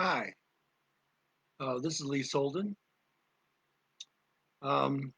Hi, this is Lee Solden. Um,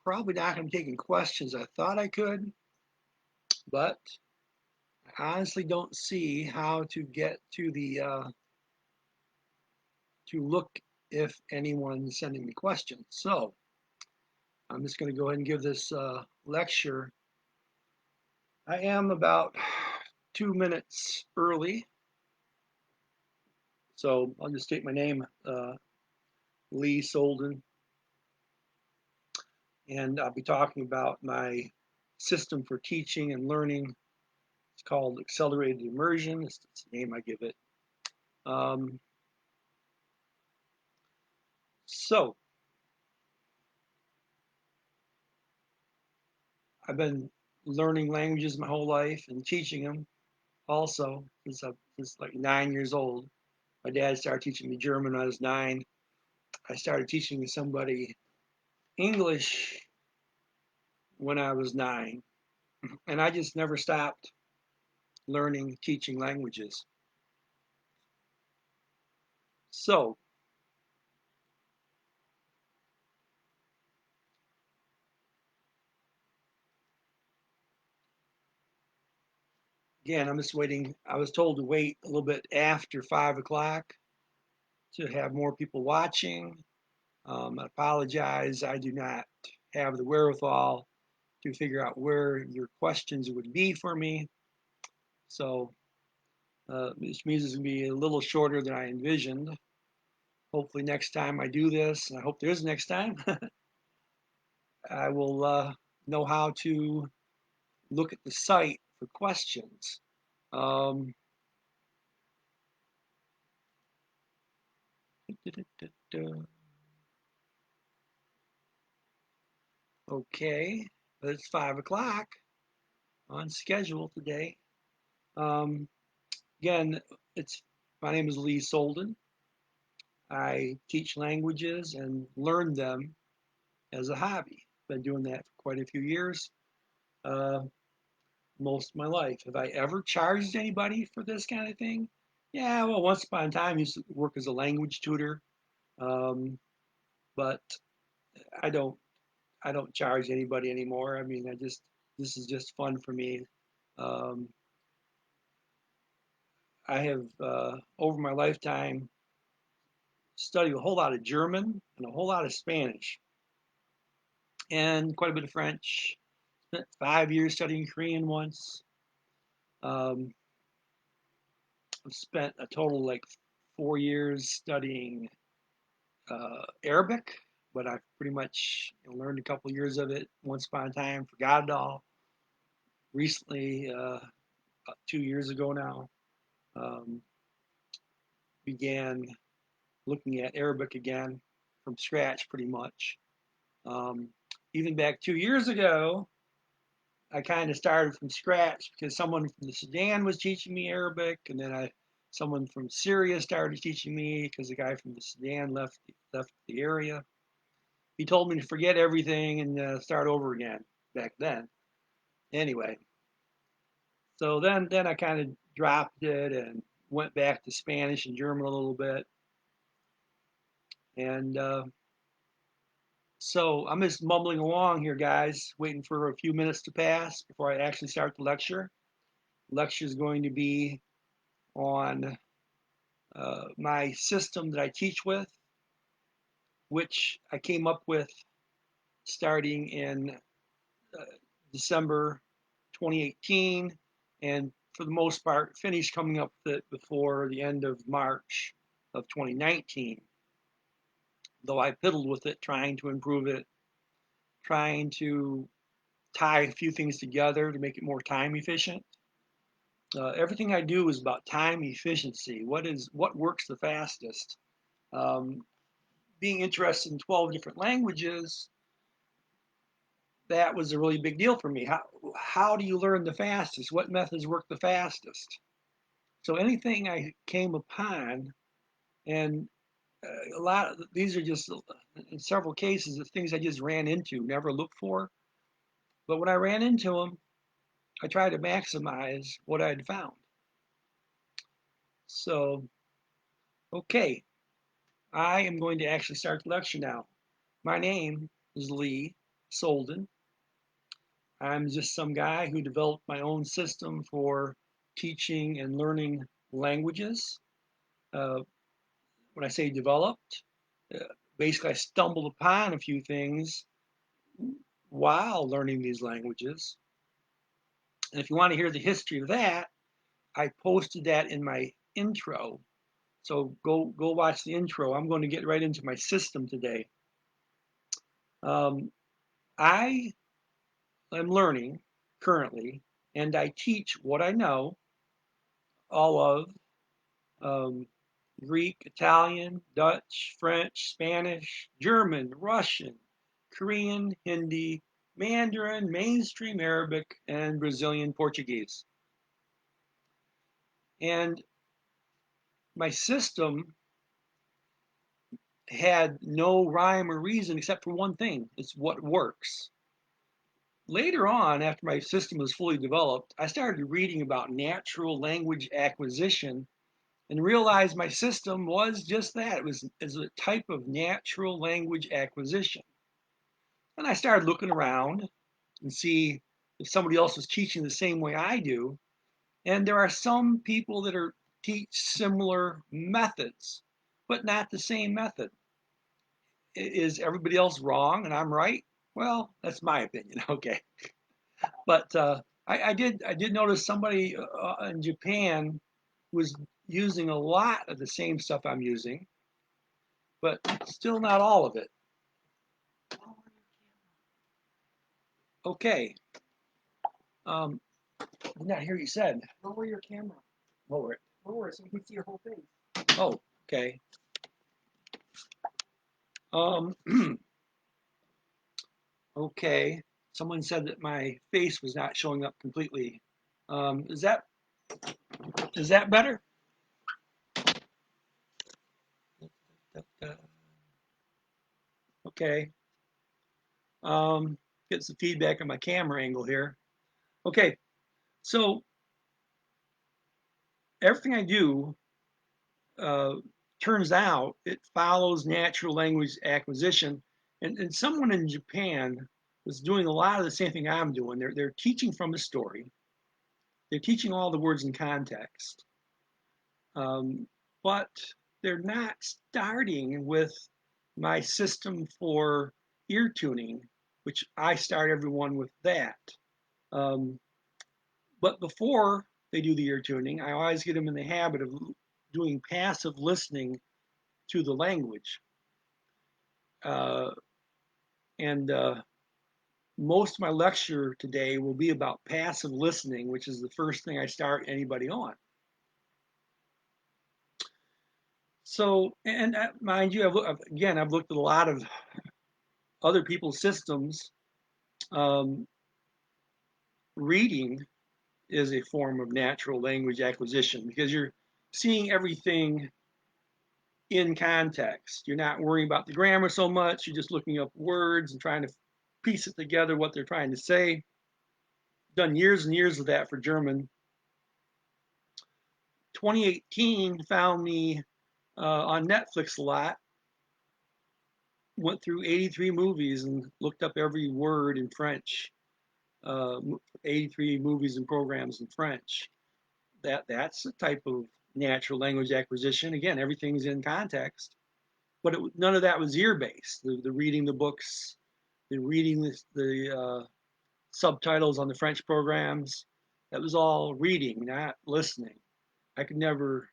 Probably not going to be taking questions. I thought I could, but I honestly don't see how to get to to look if anyone's sending me questions. So I'm just going to go ahead and give this lecture. I am about 2 minutes early, so I'll just state my name, Lee Solden, and I'll be talking about my system for teaching and learning. It's called accelerated immersion. It's the name I give it. Um, so I've been learning languages my whole life and teaching them also since like 9 years old. My dad started teaching me German when I was 9. I started teaching somebody English when I was 9, and I just never stopped learning, teaching languages. So again, I'm just waiting. I was told to wait a little bit after 5 o'clock to have more people watching. I apologize. I do not have the wherewithal to figure out where your questions would be for me. So this means it's going to be a little shorter than I envisioned. Hopefully, next time I do this, and I hope there is next time, I will know how to look at the site for questions. Um, okay, it's 5 o'clock on schedule today. Um, Again, it's my name is Lee Solden. I teach languages and learn them as a hobby. Been doing that for quite a few years, uh, most of my life. Have I ever charged anybody for this kind of thing? Yeah, well, once upon a time, I used to work as a language tutor, um, but I don't. I don't charge anybody anymore. I mean, this is just fun for me. Um, I have over my lifetime studied a whole lot of German and a whole lot of Spanish and quite a bit of French. Spent 5 years studying Korean once. Um, I've spent a total like 4 years studying Arabic, but I pretty much learned a couple of years of it once upon a time, forgot it all. Recently, about 2 years ago now, um, began looking at Arabic again from scratch pretty much. Um, Even back 2 years ago, I kind of started from scratch because someone from the Sudan was teaching me Arabic, and then someone from Syria started teaching me because the guy from the Sudan left the area. He told me to forget everything and start over again back then. Anyway, so then I kind of dropped it and went back to Spanish and German a little bit, and so I'm just mumbling along here, guys, waiting for a few minutes to pass before I actually start the lecture. The lecture is going to be on my system that I teach with, which I came up with starting in uh, December 2018, and for the most part, finished coming up with it before the end of March of 2019. Though I piddled with it, trying to improve it, trying to tie a few things together to make it more time efficient. Everything I do is about time efficiency. What works the fastest? Um, Being interested in 12 different languages, that was a really big deal for me. How do you learn the fastest? What methods work the fastest? So anything I came upon, and a lot of these are just in several cases the things I just ran into, never looked for. But when I ran into them, I tried to maximize what I'd found. So, okay, I am going to actually start the lecture now. My name is Lee Solden. I'm just some guy who developed my own system for teaching and learning languages. Uh, when I say developed, uh, basically I stumbled upon a few things while learning these languages. And if you want to hear the history of that, I posted that in my intro. So go watch the intro. I'm going to get right into my system today. Um, I am learning currently, and I teach what I know, all of um, Greek, Italian, Dutch, French, Spanish, German, Russian, Korean, Hindi, Mandarin, mainstream Arabic, and Brazilian Portuguese. And my system had no rhyme or reason except for one thing: it's what works. Later on, after my system was fully developed, I started reading about natural language acquisition and realized my system was just that. It was a type of natural language acquisition. And I started looking around and see if somebody else was teaching the same way I do. And there are some people that are teach similar methods, but not the same method. Is everybody else wrong and I'm right? Well, that's my opinion. Okay, but I did notice somebody in Japan was using a lot of the same stuff I'm using, but still not all of it. Okay. Did not hear what you said. Lower your camera. Lower it. Lower it so we can see your whole face. Oh, okay. Um, okay. Someone said that my face was not showing up completely. Is that better? Okay. Get some feedback on my camera angle here. Okay. So everything I do uh, turns out it follows natural language acquisition. And someone in Japan was doing a lot of the same thing I'm doing. They're teaching from a story. They're teaching all the words in context, but they're not starting with my system for ear tuning, which I start everyone with that. Um, but before they do the ear tuning, I always get them in the habit of doing passive listening to the language. Uh, and Most of my lecture today will be about passive listening, which is the first thing I start anybody on. So, and mind you, I've looked at a lot of other people's systems. Um, Reading is a form of natural language acquisition because you're seeing everything in context. You're not worrying about the grammar so much. You're just looking up words and trying to piece it together what they're trying to say. Done years and years of that for German. 2018 found me on Netflix a lot. Went through 83 movies and looked up every word in French. 83 movies and programs in French. That's a type of natural language acquisition. Again, everything's in context, but none of that was ear based. The reading the books, the reading the subtitles on the French programs, that was all reading, not listening. I could never,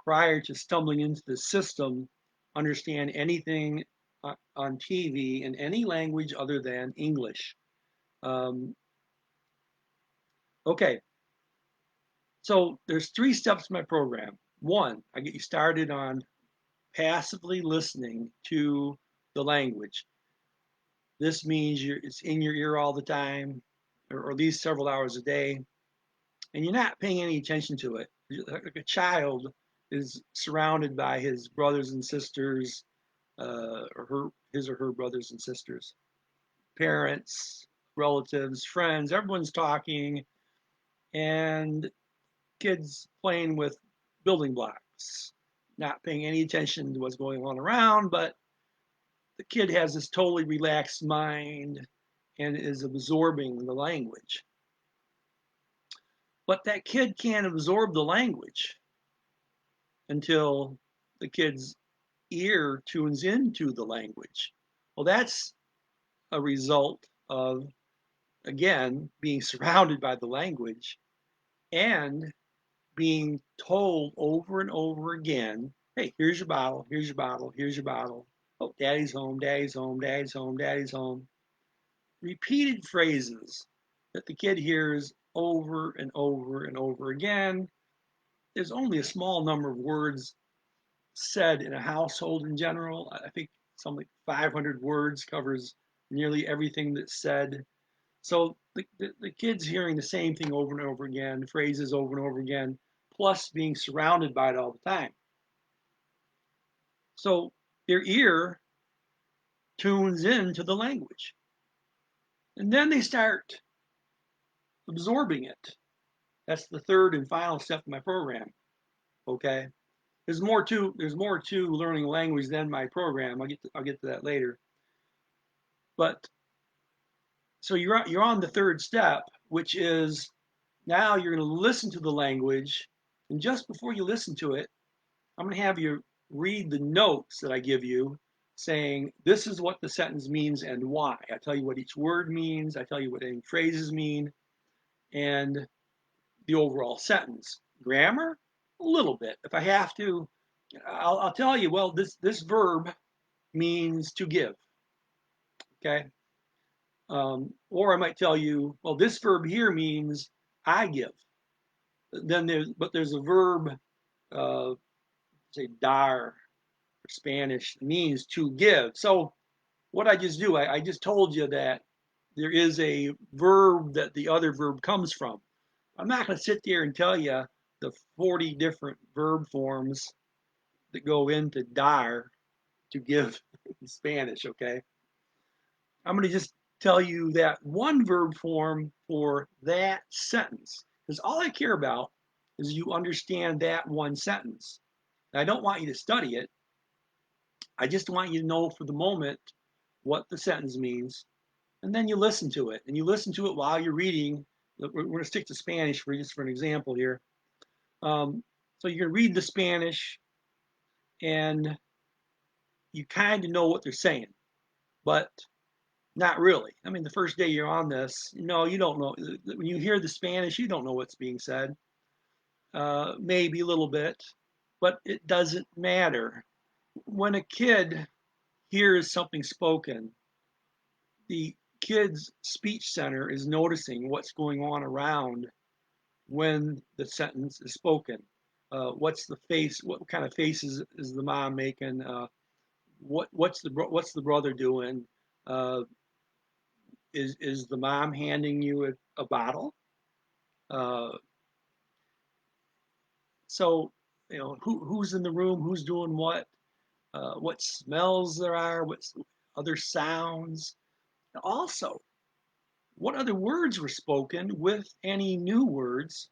prior to stumbling into the system, understand anything on TV in any language other than English. Um, okay, so there's 3 steps to my program. One, I get you started on passively listening to the language. This means it's in your ear all the time, or at least several hours a day, and you're not paying any attention to it. Like a child is surrounded by his brothers and sisters, his or her brothers and sisters, parents, relatives, friends. Everyone's talking, and kids playing with building blocks, not paying any attention to what's going on around, but the kid has this totally relaxed mind and is absorbing the language. But that kid can't absorb the language until the kid's ear tunes into the language. Well, that's a result of, again, being surrounded by the language and being told over and over again, hey, here's your bottle, here's your bottle, here's your bottle. Oh, daddy's home, daddy's home, daddy's home, daddy's home. Repeated phrases that the kid hears over and over and over again. There's only a small number of words said in a household in general. I think something like 500 words covers nearly everything that's said. So the kid's hearing the same thing over and over again, phrases over and over again, plus being surrounded by it all the time. So their ear tunes into the language. And then they start absorbing it. That's the third and final step of my program. Okay. There's more to learning a language than my program. I'll get to that later. But so you're on the third step, which is now you're going to listen to the language, and just before you listen to it, I'm going to have you read the notes that I give you, saying this is what the sentence means and why. I tell you what each word means. I tell you what any phrases mean, and the overall sentence. Grammar, a little bit. If I have to, I'll tell you. Well, this verb means to give. Okay. Or I might tell you, well, this verb here means I give. There's a verb, uh, say dar, or Spanish means to give. So what I just do, I just told you that there is a verb that the other verb comes from. I'm not going to sit there and tell you the 40 different verb forms that go into dar, to give in Spanish, okay? I'm going to just tell you that one verb form for that sentence. Because all I care about is you understand that one sentence. And I don't want you to study it. I just want you to know for the moment what the sentence means. And then you listen to it. And you listen to it while you're reading. We're going to stick to Spanish for just for an example here. So you're going to read the Spanish and you kind of know what they're saying, but not really. I mean, the first day you're on this, no, you don't know. When you hear the Spanish, you don't know what's being said. Maybe a little bit, but it doesn't matter. When a kid hears something spoken, the kid's speech center is noticing what's going on around when the sentence is spoken. What's the face? What kind of faces is the mom making? What's the brother doing? Uh, is the mom handing you a bottle? Uh, so who's in the room? Who's doing what smells there are? What's other sounds? Also, what other words were spoken with any new words?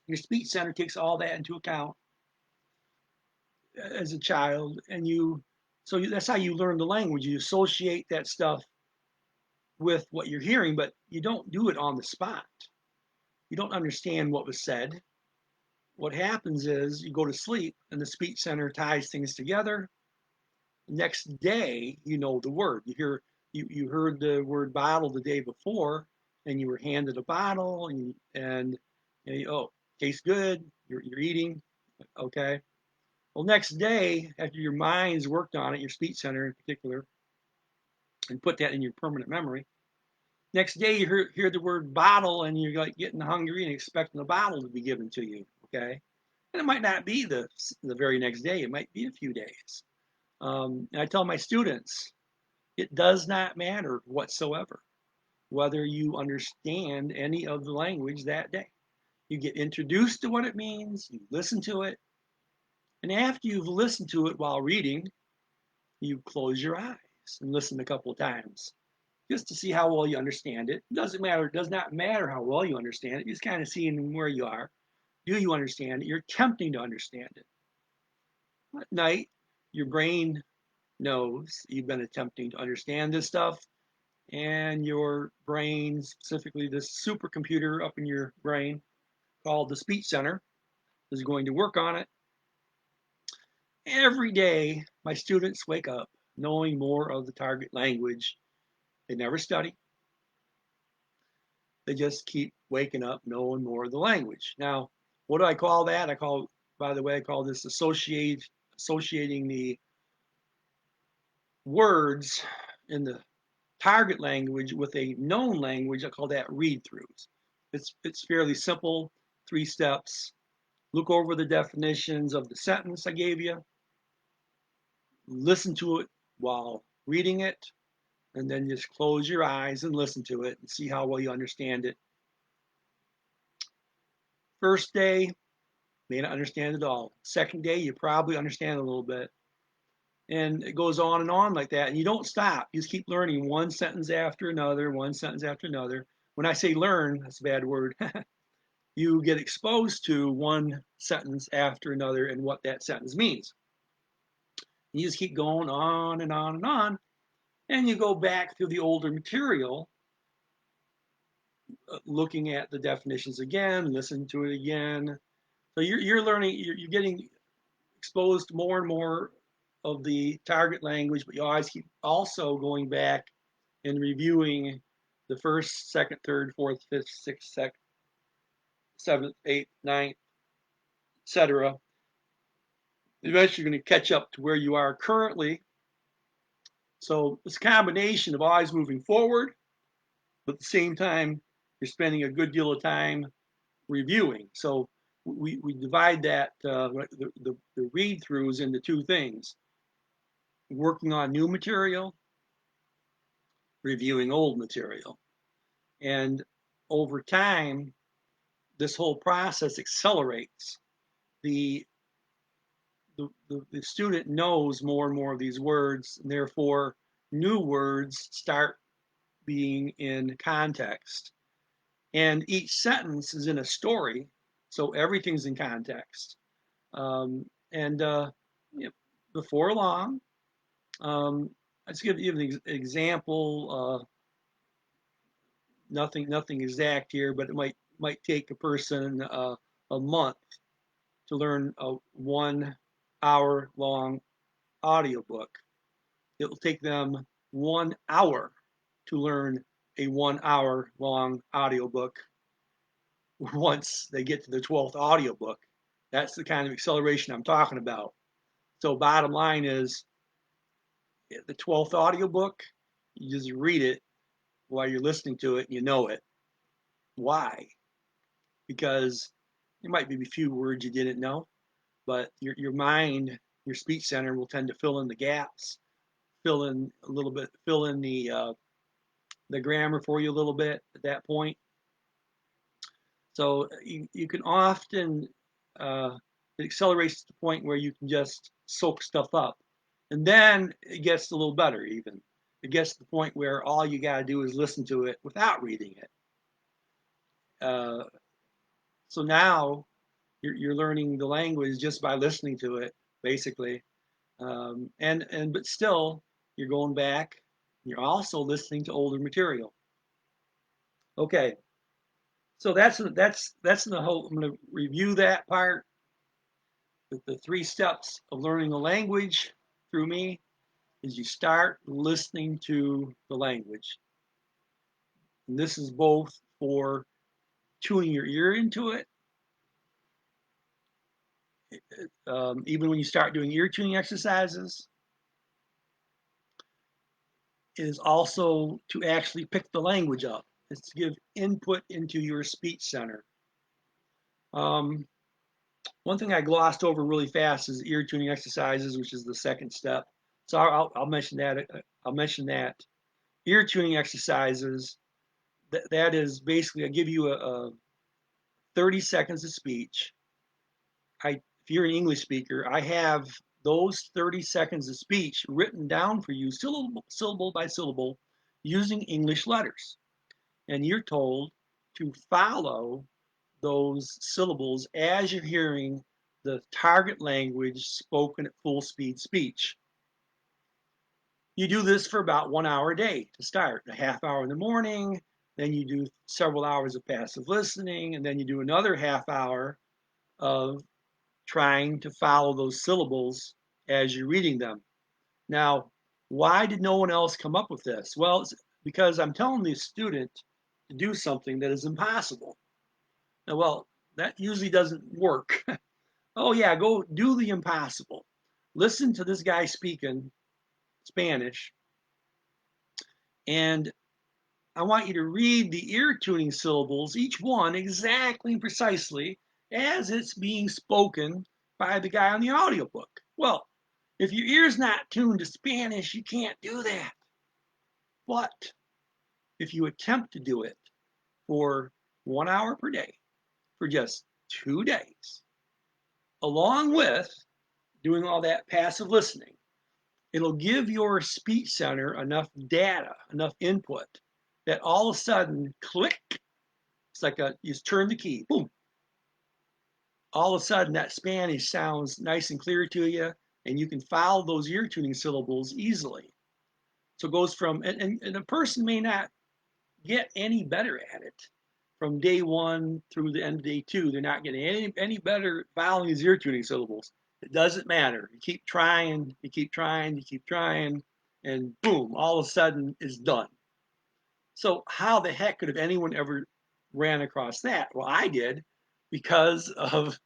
Your speech center takes all that into account as a child, and that's how you learn the language. You associate that stuff with what you're hearing, but you don't do it on the spot. You don't understand what was said. What happens is you go to sleep and the speech center ties things together. Next day, you know the word. You heard the word bottle the day before, and you were handed a bottle, oh, tastes good. You're eating, okay. Well, next day, after your mind's worked on it, your speech center in particular, and put that in your permanent memory. Next day, you hear the word bottle, and you're like getting hungry and expecting a bottle to be given to you, okay. And it might not be the very next day. It might be a few days. And I tell my students, it does not matter whatsoever whether you understand any of the language that day. You get introduced to what it means, you listen to it, and after you've listened to it while reading, you close your eyes and listen a couple of times just to see how well you understand it. It does not matter how well you understand it. You're just kind of seeing where you are. do you understand it? You're attempting to understand it. At night, your brain knows you've been attempting to understand this stuff, and your brain, specifically this supercomputer up in your brain called the speech center, is going to work on it. Every day, my students wake up knowing more of the target language. They never study. They just keep waking up knowing more of the language. Now, what do I call that? By the way, I call this associating the words in the target language with a known language. I call that read-throughs. It's fairly simple, 3 steps. Look over the definitions of the sentence I gave you, listen to it while reading it, and then just close your eyes and listen to it and see how well you understand it. First day, may not understand it all. Second day, you probably understand a little bit. And it goes on and on like that. And you don't stop. You just keep learning one sentence after another, one sentence after another. When I say learn, that's a bad word. You get exposed to one sentence after another and what that sentence means. You just keep going on and on and on. And you go back through the older material, looking at the definitions again, listen to it again. So you're learning, you're getting exposed to more and more of the target language, but you always keep also going back and reviewing the first, second, third, fourth, fifth, sixth, seventh, eighth, ninth, etc. Eventually, you're going to catch up to where you are currently. So it's a combination of always moving forward, but at the same time, you're spending a good deal of time reviewing. So we divide that the read throughs into 2 things: working on new material, reviewing old material. And over time, this whole process accelerates. The, the student knows more and more of these words, and therefore new words start being in context. And each sentence is in a story, so everything's in context. And before long, let's give you an example. Nothing exact here, but it might take a person a month to learn a 1 hour long audiobook. It will take them 1 hour to learn a 1 hour long audiobook once they get to the 12th audiobook. That's the kind of acceleration I'm talking about. So bottom line is the 12th audiobook, you just read it while you're listening to it and you know it. Why? Because there might be a few words you didn't know, but your mind, your speech center will tend to fill in the gaps, fill in a little bit, fill in the grammar for you a little bit at that point. So you can often it accelerates to the point where you can just soak stuff up, and then it gets a little better. Even it gets to the point where all you got to do is listen to it without reading it. So now you're learning the language just by listening to it, basically. And but still, you're going back. You're also listening to older material. Okay, so that's the whole. I'm going to review that part. The 3 steps of learning a language through me is you start listening to the language. And this is both for tuning your ear into it. Even when you start doing ear tuning exercises, is also to actually pick the language up. It's to give input into your speech center. One thing I glossed over really fast is ear tuning exercises, which is the second step. So I'll mention that. I'll mention that ear tuning exercises. That is basically I give you a 30 seconds of speech. If you're an English speaker, I have those 30 seconds of speech written down for you, syllable by syllable, using English letters. And you're told to follow those syllables as you're hearing the target language spoken at full speed speech. You do this for about 1 hour a day to start, a half hour in the morning, then you do several hours of passive listening, and then you do another half hour of trying to follow those syllables as you're reading them. Now, why did no one else come up with this? Well, it's because I'm telling the student to do something that is impossible. Now, well, that usually doesn't work. Oh, yeah, go do the impossible. Listen to this guy speaking Spanish, and I want you to read the ear tuning syllables, each one exactly and precisely as it's being spoken by the guy on the audiobook. Well, if your ear's not tuned to Spanish, you can't do that. But if you attempt to do it for 1 hour per day for just 2 days, along with doing all that passive listening, it'll give your speech center enough data, enough input that all of a sudden, click, it's like you turn the key, boom. All of a sudden, that Spanish sounds nice and clear to you, and you can follow those ear tuning syllables easily. So it goes from, and a person may not get any better at it from day one through the end of day two. They're not getting any better following these ear tuning syllables. It doesn't matter. You keep trying, you keep trying, you keep trying, and boom, all of a sudden it's done. So how the heck could have anyone ever ran across that? Well, I did because of